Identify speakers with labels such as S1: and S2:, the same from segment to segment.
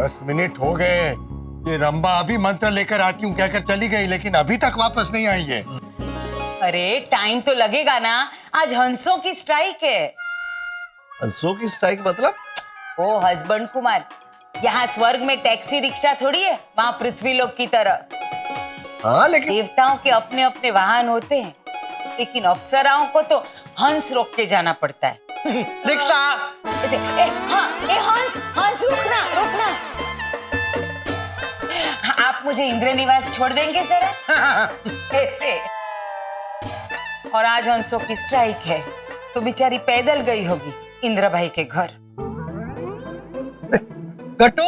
S1: 10 minute हो गए। ये रंबा अभी मंत्र लेकर आती हूँ कहकर चली गई, लेकिन अभी तक वापस नहीं आई है।
S2: अरे टाइम तो लगेगा ना, आज हंसों की स्ट्राइक है।
S3: हंसों की स्ट्राइक मतलब?
S2: ओ हस्बैंड कुमार, यहाँ स्वर्ग में टैक्सी रिक्शा थोड़ी है, वहाँ पृथ्वीलोक की तरह।
S3: हाँ लेकिन
S2: देवताओं के अपने अपने वाहन होते हैं, लेकिन अप्सराओं को तो हंस रोक के जाना पड़ता है।
S3: रिक्शा।
S2: ऐसे, हंस रुकना रुकना। हाँ, आप मुझे इंद्र निवास छोड़ देंगे जरा? ऐसे। और आज हंसों की स्ट्राइक है, तो बेचारी पैदल गई होगी इंद्र भाई के घर।
S4: गट्टू,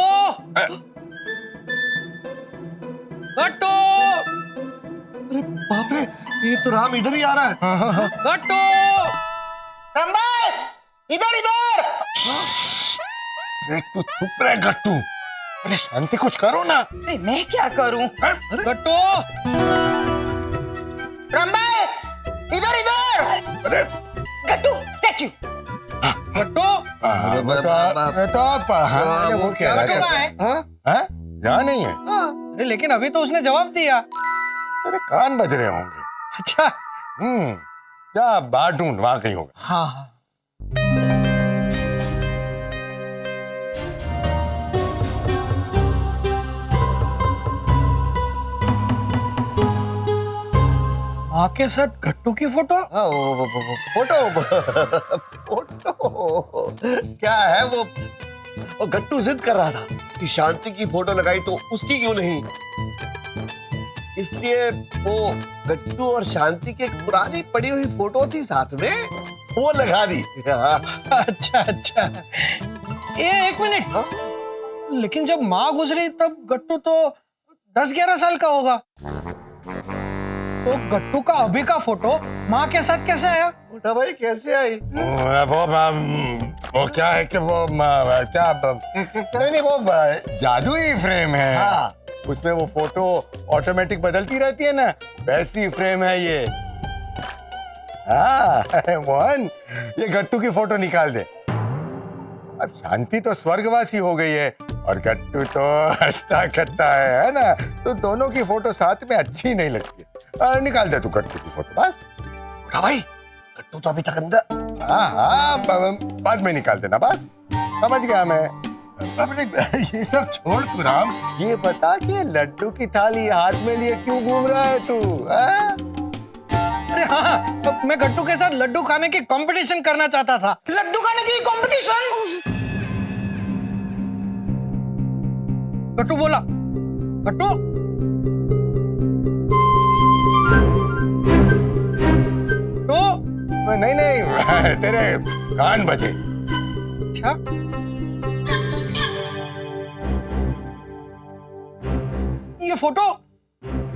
S4: गट्टू,
S3: अरे बाप रे, ये तो राम इधर ही आ रहा है।
S4: गट्टू,
S3: इधर इधर।
S1: अरे तू चुप रह गट्टू। अरे शांति कुछ करो ना।
S2: अरे मैं क्या करूं?
S4: गट्टू,
S3: इधर इधर।
S1: अरे
S2: गट्टू स्टैचू।
S4: गट्टू,
S1: वो क्या
S4: गट्टू कहाँ है?
S1: है? यहाँ नहीं है।
S4: अरे लेकिन अभी तो उसने जवाब दिया।
S1: तेरे कान बज रहे होंगे।
S4: अच्छा।
S1: क्या बाहर ढूंढ, वहां कहीं होगा।
S4: हाँ हाँ। माँ के साथ गट्टू की फोटो?
S3: हाँ, वो फोटो फोटो क्या है वो गट्टू जिद कर रहा था कि शांति की फोटो लगाई तो उसकी क्यों नहीं, इसलिए वो गट्टू और शांति की एक पुरानी पड़ी हुई फोटो थी साथ में, वो लगा दी।
S4: अच्छा अच्छा। ये एक मिनट।
S3: हाँ?
S4: लेकिन जब माँ गुजरी तब गट्टू तो 10-11 साल का होगा, तो गट्टू का अभी का फोटो माँ के साथ कैसे आया?
S3: मोटा भाई कैसे आई?
S1: वो क्या है कि वो क्या नहीं वो जादुई फ्रेम है।
S3: हाँ।
S1: उसमें वो फोटो ऑटोमेटिक बदलती रहती है ना, वैसी फ्रेम है ये। हाँ मोहन, ये गट्टू की फोटो निकाल दे। अब शांति तो स्वर्गवासी हो गई है और गट्टू तो हट्टा कट्टा है ना, तो दोनों की फोटो साथ में अच्छी नहीं लगती। निकाल दे तू गट्टू की फोटो बस।
S3: मोटा भाई, गट्टू तो अभी तक अंदर।
S1: हाँ बाद में निकाल देना बस, समझ गया मैं। अपने ये सब छोड़ तू राम, ये बता कि लड्डू की थाली हाथ में लिए क्यों घूम रहा है तू?
S4: अरे हाँ, तो मैं गट्टू के साथ लड्डू खाने की कंपटीशन करना चाहता था।
S3: लड्डू खाने की कंपटीशन?
S4: गट्टू बोला, गट्टू, तो
S1: नहीं तेरे कान बजे।
S4: अच्छा, ये फोटो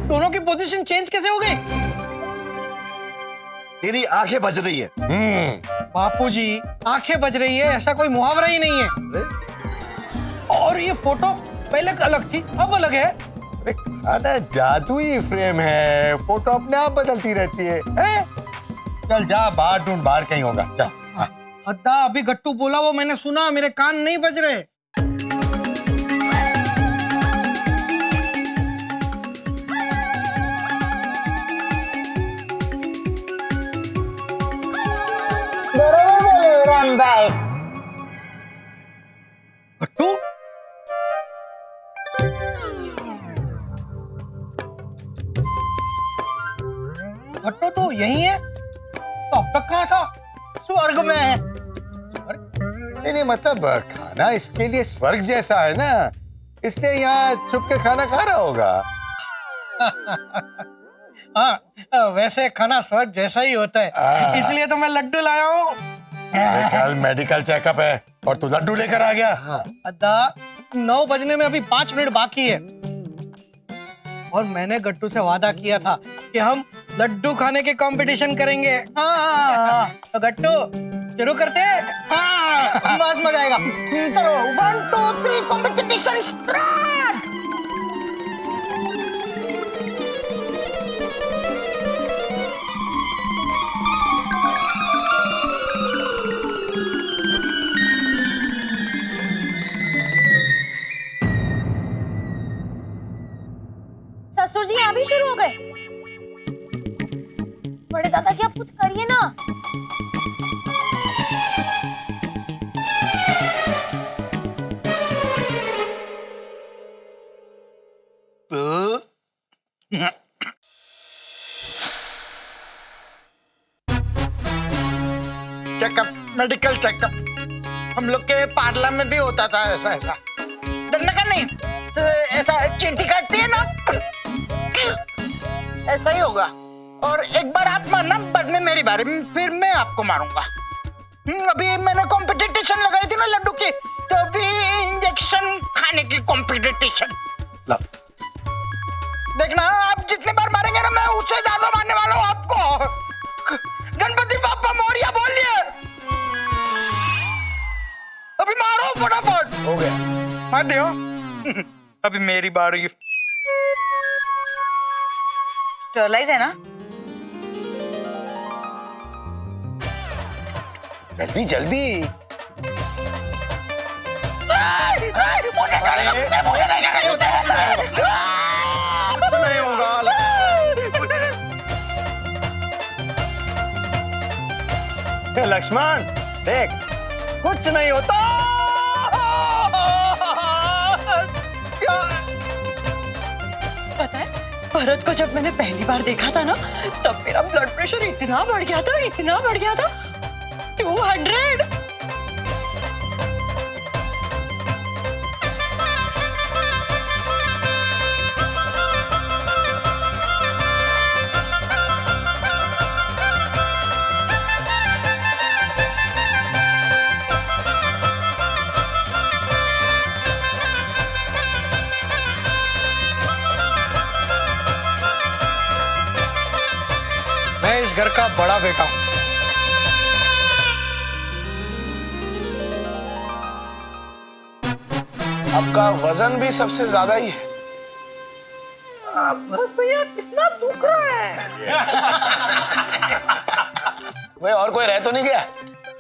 S4: दोनों की पोजीशन चेंज कैसे हो गई?
S3: तेरी आंखें बज रही है।
S4: बापूजी, आंखें बज रही है ऐसा कोई मुहावरा ही नहीं है। और ये फोटो पहले अलग थी, अब अलग है।
S1: अरे जादुई फ्रेम है, फोटो अपने आप बदलती रहती है। चल जा बाहर ढूंढ, बाहर कहीं होगा। चल।
S4: अद्दा, अभी गट्टू बोला वो मैंने सुना, मेरे कान नहीं बज रहे।
S2: बरोबर बोले राम भाई।
S4: गट्टू, गट्टू तो यही है, तो अब तक कहाँ था?
S3: स्वर्ग में है।
S1: नहीं मतलब खाना इसके लिए स्वर्ग जैसा है ना, इसलिए यहाँ छुप के खाना खा रहा होगा।
S4: हाँ, वैसे खाना स्वर्ग जैसा ही होता है, इसलिए तो मैं लड्डू लाया हूँ।
S1: कल मेडिकल चेकअप है और तू लड्डू लेकर आ गया।
S4: अद्दा, 9 बजने में अभी 5 मिनट बाकी है, और मैंने गट्टू से वादा किया था कि हम लड्डू खाने के कंपटीशन करेंगे। हाँ, तो गट्टू शुरू करते हैं। हाँ, बस मजा आएगा।
S2: तो 1 2 3 competition start.
S4: Checkup, medical checkup हम लोग के पार्लर में भी होता था ऐसा ऐसा। डरने का नहीं, तो ऐसा चींटी काटती है ना, ऐसा ही होगा। और एक बार आप मारना, बाद में मेरी बारी, फिर मैं आपको मारूंगा। अभी मैंने कंपटीशन लगाई थी ना लड्डू की, तो अभी इंजेक्शन खाने की कंपटीशन। लो देखना, आप जितनी बार मारेंगे ना, मैं उससे ज्यादा मारने वाला हूँ आपको। गणपति बाप्पा मोरिया बोलिए। अभी मारो फटाफट।
S3: हो गया।
S4: मार दियो। अभी मेरी बारी।
S2: स्टरलाइज है ना?
S3: जल्दी जल्दी।
S4: मुझे नहीं होगा।
S1: लक्ष्मण देख, कुछ नहीं होता।
S4: क्या?
S5: पता है, भरत को जब मैंने पहली बार देखा था ना, तब मेरा ब्लड प्रेशर इतना बढ़ गया था, इतना बढ़ गया था, 200।
S4: मैं इस घर का बड़ा बेटा हूँ।
S3: आपका वजन भी सबसे ज्यादा ही है।
S4: भैया कितना दुख रहा है।
S3: भाई और कोई रह तो नहीं गया?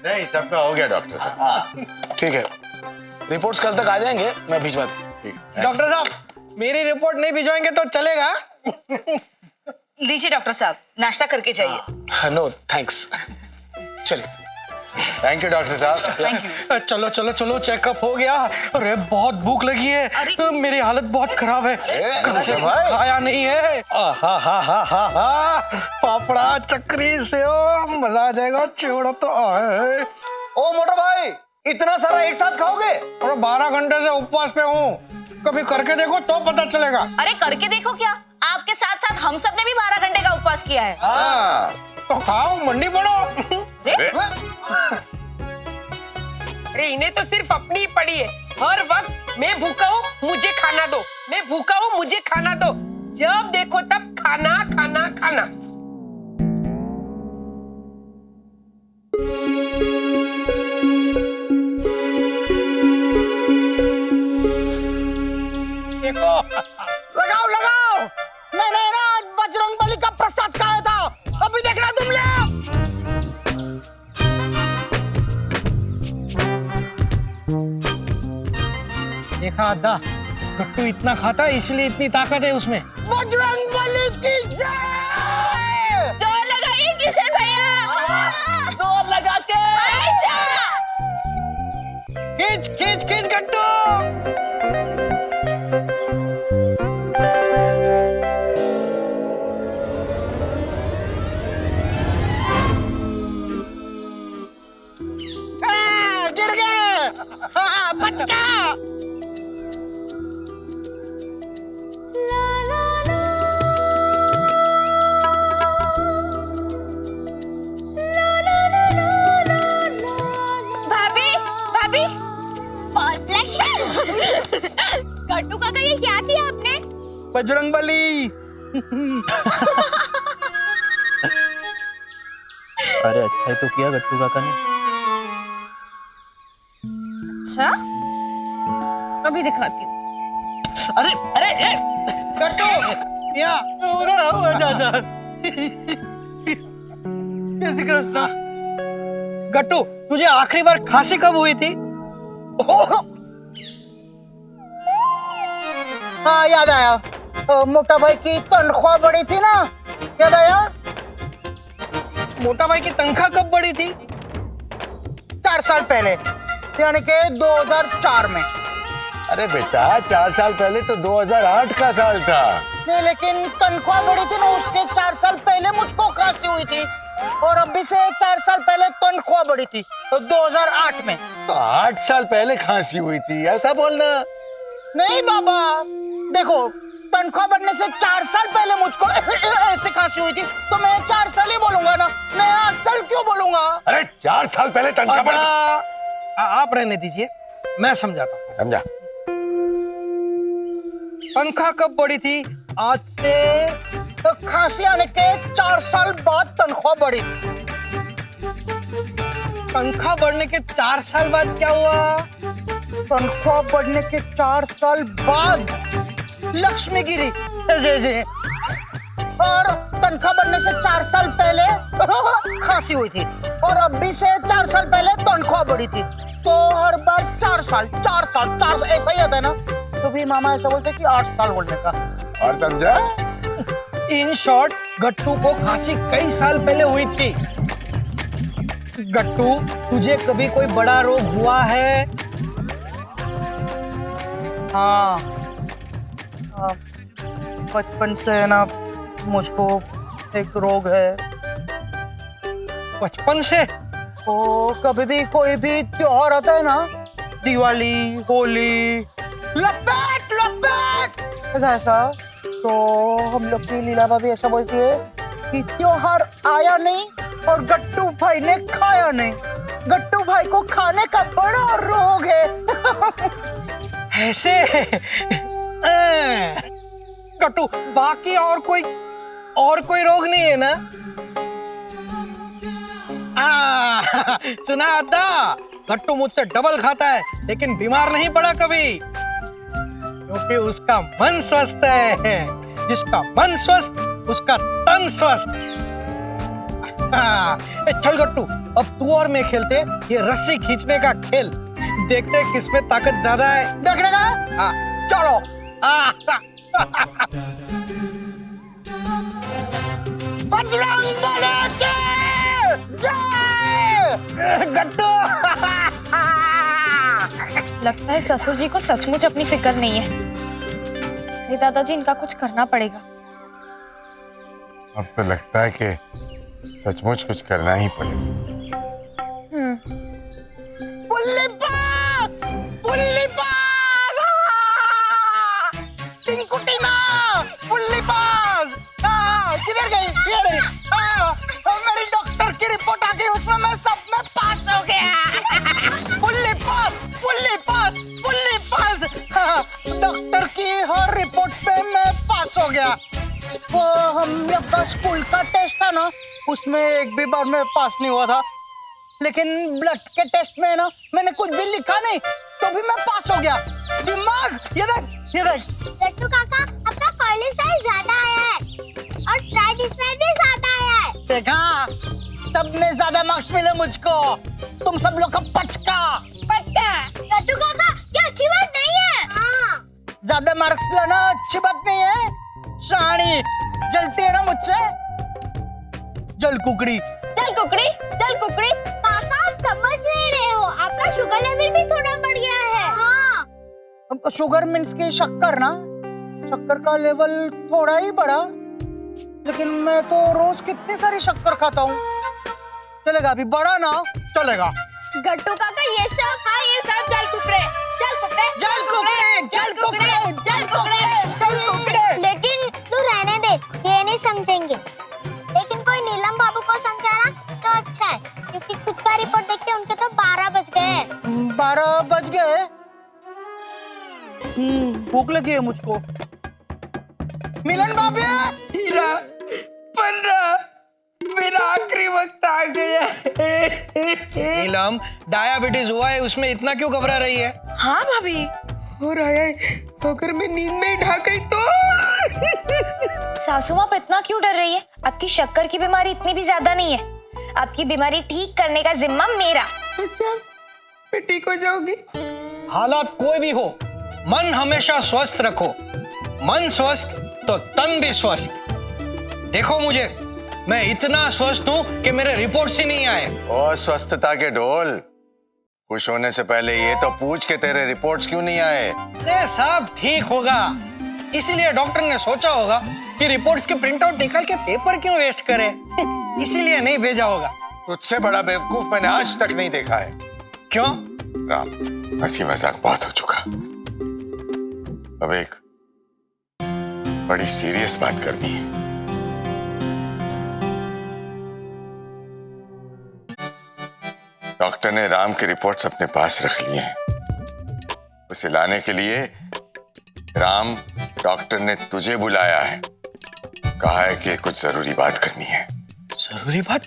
S1: नहीं, सबका हो गया डॉक्टर साहब।
S3: ठीक है, रिपोर्ट्स कल तक आ जाएंगे, मैं भिजवा दूं।
S1: ठीक।
S4: डॉक्टर साहब, मेरी रिपोर्ट नहीं भिजवाएंगे तो चलेगा?
S2: लीजिए डॉक्टर साहब, नाश्ता करके जाइए।
S3: No thanks. चलिए।
S1: थैंक यू डॉक्टर साहब।
S2: Thank you.
S4: चलो चलो चलो, चेकअप हो गया। अरे बहुत भूख लगी है,
S2: अरे।
S4: मेरी हालत बहुत खराब है, कल से
S1: भाई।
S4: खाया नहीं है। हा पापड़ा चक्री से मजा आ जाएगा, चिवड़ा तो आए।
S3: ओ मोटा भाई, इतना सारा एक साथ खाओगे?
S4: और 12 घंटे से उपवास पे हूँ, कभी करके देखो तो पता चलेगा।
S2: अरे करके देखो क्या, आपके साथ साथ हम सब ने भी 12 घंटे का उपवास किया है।
S1: हाँ।
S4: तो खाओ, मंडी बढ़ो।
S6: अरे इन्हें तो सिर्फ अपनी ही पड़ी है। हर वक्त मैं भूखा हूँ मुझे खाना दो, मैं भूखा हूँ मुझे खाना दो, जब देखो तब खाना खाना खाना।
S4: देखो, लगाओ लगाओ, मैंने ना बजरंगबली का प्रसाद खाया था, अभी देखना तुम लोग। देखा अद्दा, गट्टू इतना खाता है इसलिए इतनी ताकत है उसमें। बजरंगबली की जय।
S5: जोर लगाइए किशन भैया,
S4: जोर लगा के
S5: आयशा।
S4: खींच खींच खींच गट्टू। गिर गए, बच गया।
S5: भाभी भाभी, और लक्ष्मण। गट्टू काका, ये क्या किया आपने?
S4: बजरंगबली।
S7: अरे अच्छा ही तो किया गट्टू काका ने।
S5: अच्छा, अभी दिखाती हूँ।
S4: अरे अरे ए, गट्टू, या उधर आओ, आजा आजा। जय श्री कृष्ण। गट्टू, तुझे आखिरी बार खांसी कब हुई थी? हाँ याद आया, मोटा भाई की तनख्वाह बढ़ी थी ना, याद आया? मोटा भाई की तनख्वाह कब बढ़ी थी? 4 साल पहले, यानी कि 2004 में।
S1: अरे बेटा, 4 साल पहले तो 2008 का साल था।
S4: नहीं, लेकिन तनख्वाह बढ़ी थी ना, उसके 4 साल पहले मुझको खांसी हुई थी और अभी से 4 साल पहले तनख्वाह बढ़ी थी, तो 2008 में।
S1: तो 8 साल पहले खांसी हुई थी, ऐसा बोलना।
S4: नहीं बाबा, देखो तनख्वाह बढ़ने से 4 साल पहले मुझको ऐसे खांसी हुई थी, तो मैं 4 साल ही बोलूंगा ना, मैं 8 साल क्यों बोलूंगा?
S1: अरे 4 साल पहले तनख्वाह बढ़।
S4: आप रहने दीजिए, मैं समझाता हूँ।
S1: समझा।
S4: तनख्वाह कब बढ़ी थी? आज से तो खांसी आने के 4 साल बाद तनख्वाह बढ़ी। तनख्वाह बढ़ने के 4 साल बाद क्या हुआ? तनख्वाह बढ़ने के 4 साल बाद लक्ष्मी गिरी। जी जी। और तनख्वाह बढ़ने से 4 साल पहले खांसी हुई थी और अभी से 4 साल पहले तनख्वाह बढ़ी थी, तो हर बार 4 साल ऐसा ही आता है ना। तो भी मामा ऐसा बोलते कि 8 साल बोलने का।
S1: और समझा?
S4: इन शॉर्ट, गट्टू को खांसी कई साल पहले हुई थी। गट्टू, तुझे कभी कोई बड़ा रोग हुआ है? हाँ, बचपन से है ना, मुझको एक रोग है। बचपन से? तो कभी भी कोई भी त्योहार आता है ना, दिवाली, होली, लपेट ऐसा, तो हम लोग की लीला भाभी ऐसा बोलती है कि त्योहार आया नहीं और गट्टू भाई ने खाया नहीं, गट्टू भाई को खाने का बड़ा रोग है। ऐसे गट्टू, बाकी और कोई रोग नहीं है ना? सुना अद्दा, गट्टू मुझसे डबल खाता है लेकिन बीमार नहीं पड़ा कभी, क्योंकि उसका मन स्वस्थ है। जिसका मन स्वस्थ उसका तन स्वस्थ। चल गट्टू, अब तू और मैं खेलते ये रस्सी खींचने का खेल, देखते किसमें ताकत ज्यादा है। देखने का? हाँ, चलो। बजरंगबली की जय! गट्टू।
S8: लगता है ससुर जी को सचमुच अपनी फिक्र नहीं है। ये दादाजी, इनका कुछ करना पड़ेगा।
S1: अब तो लगता है कि सचमुच कुछ करना ही पड़ेगा।
S4: पुल्ली पास! पुल्ली पास! चिंकुटी माँ! पुल्ली पास! किधर गई? ये रही। मेरी डॉक्टर की रिपोर्ट आ गई, उसमें मैं सब में पास हो गया। पुल्ली पास! पुल्ली पास! पुल्ली पास! डॉक्टर की हर रिपोर्ट पे मैं पास हो गया। वो हम लोग का स्कूल का टेस्ट था ना, उसमें एक भी बार मैं पास नहीं हुआ था, लेकिन ब्लड के टेस्ट में ना मैंने कुछ भी लिखा नहीं, तो भी मैं पास हो गया। दिमाग, ये देख।
S9: गट्टू काका, आपका कोलेस्ट्रॉल ज्यादा आया है और ट्राइग्लिसराइड भी ज्यादा आया है।
S4: देखा, सबने ज्यादा मार्क्स मिले मुझको, तुम सब लोग का पचका।
S9: गट्टू काका, ये अच्छी बात नहीं है। हाँ।
S4: ज्यादा मार्क्स लेना अच्छी बात नहीं है। शानी, जलती है ना मुझसे? जल कुकड़ी।
S9: काका, आप समझ नहीं रहे हो, आपका शुगर लेवल भी थोड़ा बढ़ गया है। हाँ।
S4: शुगर मीन्स की शक्कर ना, शक्कर का लेवल थोड़ा ही बढ़ा, लेकिन मैं तो रोज कितनी सारी शक्कर खाता हूँ। चलेगा, अभी बढ़ा ना चलेगा।
S9: गट्टू काका, ये सब जल कुकड़े। लेकिन तू रहने दे, ये नहीं समझेंगे। लेकिन कोई नीलम बाबू को समझाना तो अच्छा है, क्योंकि खुद का रिपोर्ट देख के उनके तो 12 बज गए।
S4: 12 बज गए? भूख लगी है मुझको। मिलन बाबू,
S6: हीरा, 15, मेरा आखिरी वक्त आ गया।
S4: नीलम, डायबिटीज हुआ है, उसमें इतना क्यों घबरा रही है?
S8: हाँ भाभी।
S6: हो रहा है, अगर मैं नींद में ही ढा गई तो।
S8: सासू माँ इतना क्यों डर रही है? आपकी शक्कर की बीमारी इतनी भी ज्यादा नहीं है। आपकी बीमारी ठीक करने का जिम्मा मेरा।
S6: अच्छा, मैं ठीक हो जाऊंगी।
S4: हालात कोई भी हो, मन हमेशा स्वस्थ रखो। मन स्वस्थ तो तन भी स्वस्थ। देखो मुझे, मैं इतना स्वस्थ हूँ कि मेरे रिपोर्ट्स ही नहीं आए।
S1: ओ स्वस्थता के ढोल, खुश होने से पहले ये तो पूछ के तेरे रिपोर्ट्स क्यों नहीं आए?
S4: अरे सब ठीक होगा, इसीलिए डॉक्टर ने सोचा होगा कि रिपोर्ट्स के प्रिंट आउट निकाल के पेपर क्यों वेस्ट करे, इसीलिए नहीं भेजा होगा।
S1: तुझसे बड़ा बेवकूफ मैंने आज तक नहीं देखा है।
S4: क्यों?
S1: राम, हंसी मजाक बहुत हो चुका, अब एक बड़ी सीरियस बात करनी है। डॉक्टर ने राम की रिपोर्ट्स अपने पास रख लिए हैं। उसे लाने के लिए राम, डॉक्टर ने तुझे बुलाया है, कहा है कि कुछ जरूरी बात करनी है।
S4: जरूरी बात?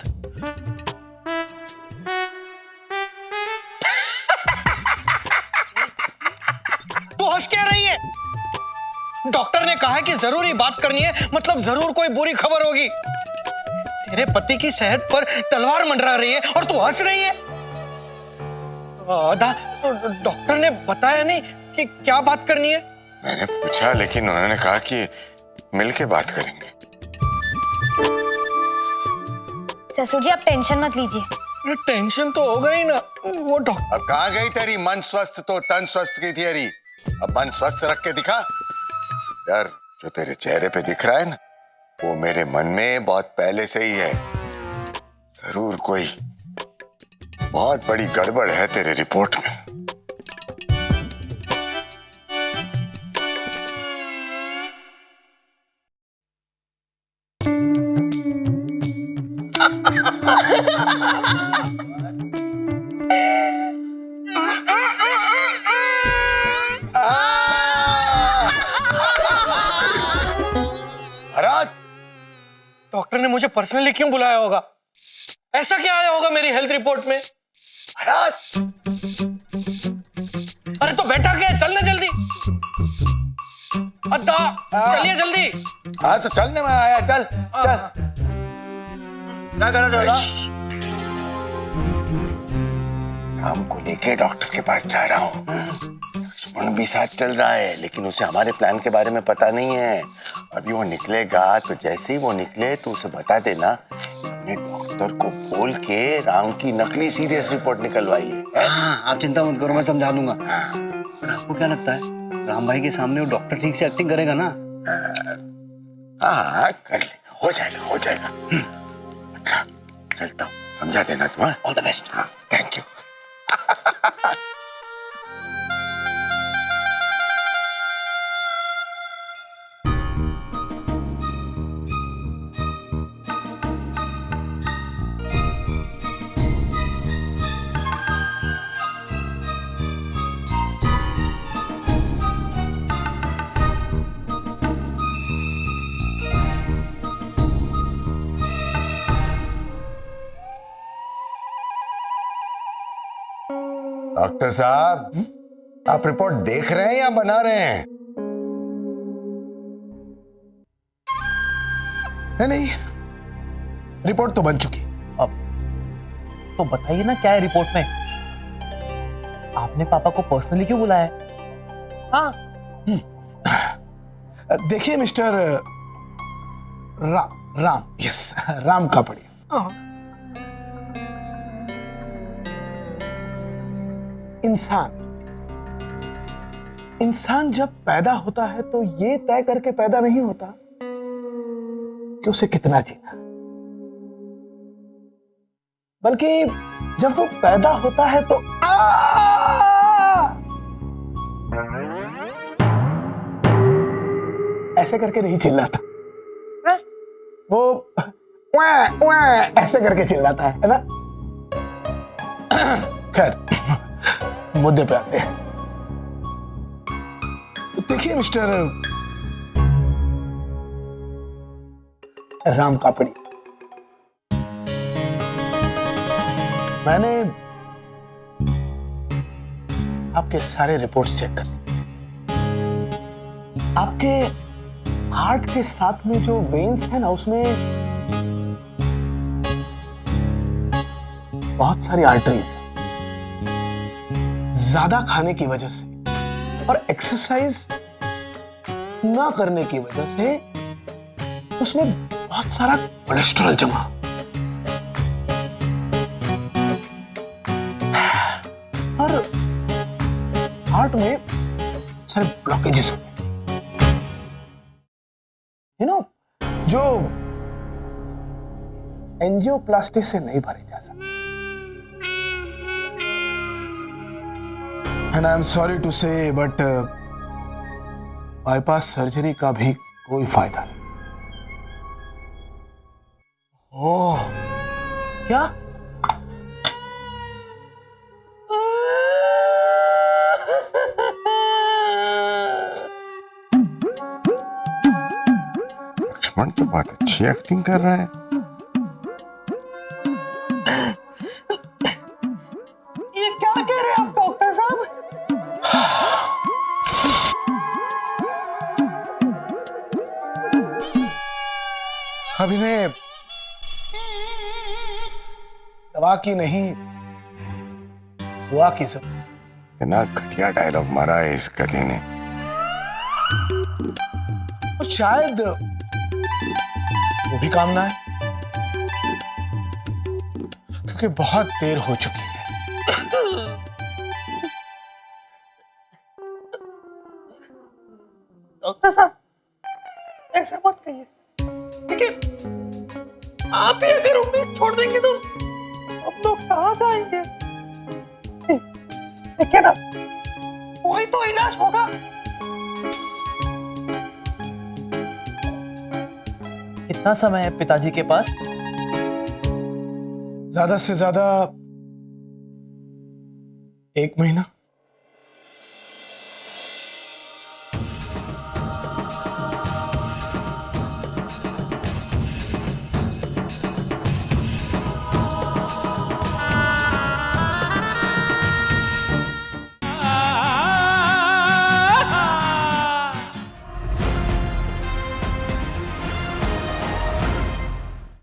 S4: तू हंस क्या रही है? डॉक्टर ने कहा है कि जरूरी बात करनी है, मतलब जरूर कोई बुरी खबर होगी। तेरे पति की सेहत पर तलवार मंडरा रही है और तू हंस रही है। आधा डॉक्टर ने बताया नहीं कि क्या बात करनी है?
S1: मैंने पूछा, लेकिन उन्होंने कहा कि मिलके बात करेंगे।
S8: ससुर जी आप टेंशन मत लीजिए।
S4: टेंशन तो होगा ही ना। वो डॉक्टर
S1: अब कहाँ गई तेरी मन स्वस्थ तो तन स्वस्थ की थियरी? अब मन स्वस्थ रख के दिखा। डर जो तेरे चेहरे पे दिख रहा है ना, वो मेरे मन में बहुत पहले से ही है। जरूर कोई बहुत बड़ी गड़बड़ है तेरे रिपोर्ट में।
S4: भरत, डॉक्टर ने मुझे पर्सनली क्यों बुलाया होगा? ऐसा क्या आया होगा मेरी हेल्थ रिपोर्ट में? भरत, अरे तो बैठा क्या है? चलना जल्दी। अद्दा चलिए जल्दी।
S1: हाँ तो चलने में आया, चल चल। क्या करो जोड़ा? राम को लेके डॉक्टर के पास जा रहा हूँ। लक्ष्मण भी साथ चल रहा है, लेकिन उसे हमारे प्लान के बारे में पता नहीं है। अभी वो निकलेगा तो जैसे ही वो निकले तो उसे बता देना अपने डॉक्टर को बोल के राम की नकली सीरियस रिपोर्ट निकलवाई है।
S7: हाँ, आप चिंता मत करो, मैं समझा दूंगा। पर आपको क्या लगता है राम भाई के सामने वो डॉक्टर ठीक से एक्टिंग करेगा ना?
S1: हाँ कर ले, हो जाएगा हो जाएगा। अच्छा चलता हूँ, समझा देना तुम।
S7: All the best.
S1: हाँ थैंक यू। डॉक्टर साहब, आप रिपोर्ट देख रहे हैं या बना रहे हैं?
S10: नहीं, रिपोर्ट तो बन चुकी।
S7: अब तो बताइए ना क्या है रिपोर्ट में? आपने पापा को पर्सनली क्यों बुलाया है? हाँ
S10: देखिए मिस्टर राम, यस राम कापड़ी, इंसान जब पैदा होता है तो ये तय करके पैदा नहीं होता कि उसे कितना जीना, बल्कि जब वो पैदा होता है तो ऐसे करके नहीं चिल्लाता, वो ऐसे करके चिल्लाता है ना। खैर मुद्दे पे आते हैं। तो देखिए मिस्टर राम कापड़ी, मैंने आपके सारे रिपोर्ट्स चेक कर लिए। आपके हार्ट के साथ में जो वेन्स है ना, उसमें बहुत सारी आर्टरीज हैं। ज्यादा खाने की वजह से और एक्सरसाइज ना करने की वजह से उसमें बहुत सारा कोलेस्ट्रॉल जमा, और हार्ट में सारे ब्लॉकेजेस हो गए। जो एंजियोप्लास्टी से नहीं भरे जा सकते। And I am sorry to say but bypass surgery का भी कोई फायदा नहीं।
S3: ओह,
S7: क्या?
S1: लक्ष्मण तो बहुत अच्छी एक्टिंग कर रहा है।
S4: ये क्या कह रहे हैं आप डॉक्टर साहब?
S10: अब इन्हें दवा की नहीं, दुआ की जरूरत।
S1: इतना घटिया डायलॉग मारा है इस गधे ने।
S10: और शायद वो भी काम ना है, क्योंकि बहुत देर हो चुकी है।
S4: डॉक्टर साहब ऐसा मत कहिए, देखिए आप ही अगर उम्मीद छोड़ देंगे तो हम लोग कहाँ जाएंगे? देखिए ना, कोई तो इलाज होगा।
S7: कितना समय है पिताजी के पास?
S10: ज्यादा से ज्यादा 1 महीना।